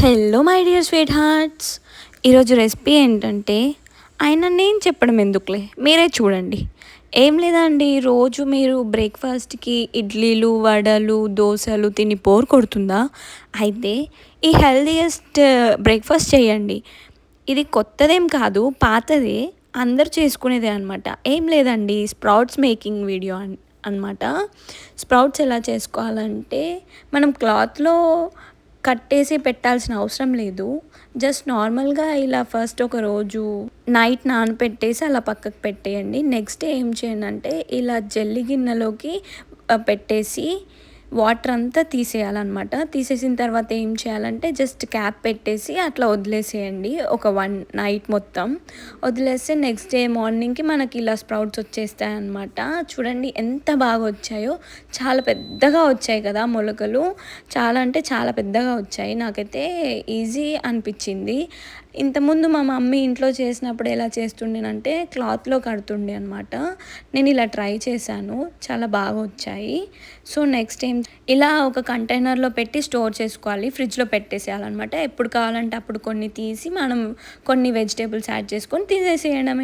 Hello my dear sweet hearts. ఈరోజు recipe ఏంటంటే నేను చెప్పడం ఎందుకులే, మీరే చూడండి. ఏం లేదండి, రోజు మీరు బ్రేక్ఫాస్ట్కి ఇడ్లీలు, వడలు, దోశలు తిని బోర్ కొడుతుందా? అయితే ఈ హెల్దీయెస్ట్ బ్రేక్ఫాస్ట్ చేయండి. ఇది కొత్తదేం కాదు, పాతదే, అందరూ చేసుకునేదే అనమాట. ఏం లేదండి, స్ప్రౌట్స్ మేకింగ్ వీడియో అనమాట. స్ప్రౌట్స్ ఎలా చేసుకోవాలంటే మనం క్లాత్లో కట్టేసి పెట్టాల్సిన అవసరం లేదు. జస్ట్ నార్మల్గా ఇలా ఫస్ట్ ఒక రోజు నైట్ నానపెట్టేసి అలా పక్కకు పెట్టేయండి. నెక్స్ట్ డే ఏం చేయండి అంటే ఇలా జల్లి గిన్నెలోకి పెట్టేసి వాటర్ అంతా తీసేయాలన్నమాట. తీసేసిన తర్వాత ఏం చేయాలంటే జస్ట్ క్యాప్ పెట్టేసి అట్లా వదిలేసేయండి ఒక నైట్ మొత్తం. వదిలేస్తే నెక్స్ట్ డే మార్నింగ్కి మనకి ఇలా స్ప్రౌట్స్ వచ్చేస్తాయి అన్నమాట. చూడండి ఎంత బాగా వచ్చాయో, చాలా పెద్దగా వచ్చాయి కదా మొలకలు, చాలా అంటే చాలా పెద్దగా వచ్చాయి. నాకైతే ఈజీ అనిపించింది. ఇంతకుముందు మా మమ్మీ ఇంట్లో చేసినప్పుడు ఎలా చేస్తుండేనంటే క్లాత్లో కడుతుండే అనమాట. నేను ఇలా ట్రై చేశాను, చాలా బాగా వచ్చాయి. సో నెక్స్ట్ టైం ఇలా ఒక కంటైనర్లో పెట్టి స్టోర్ చేసుకోవాలి, ఫ్రిడ్జ్లో పెట్టేసేయాలన్నమాట. ఎప్పుడు కావాలంటే అప్పుడు కొన్ని తీసి మనం కొన్ని వెజిటేబుల్స్ యాడ్ చేసుకొని తీసేసేయడమే.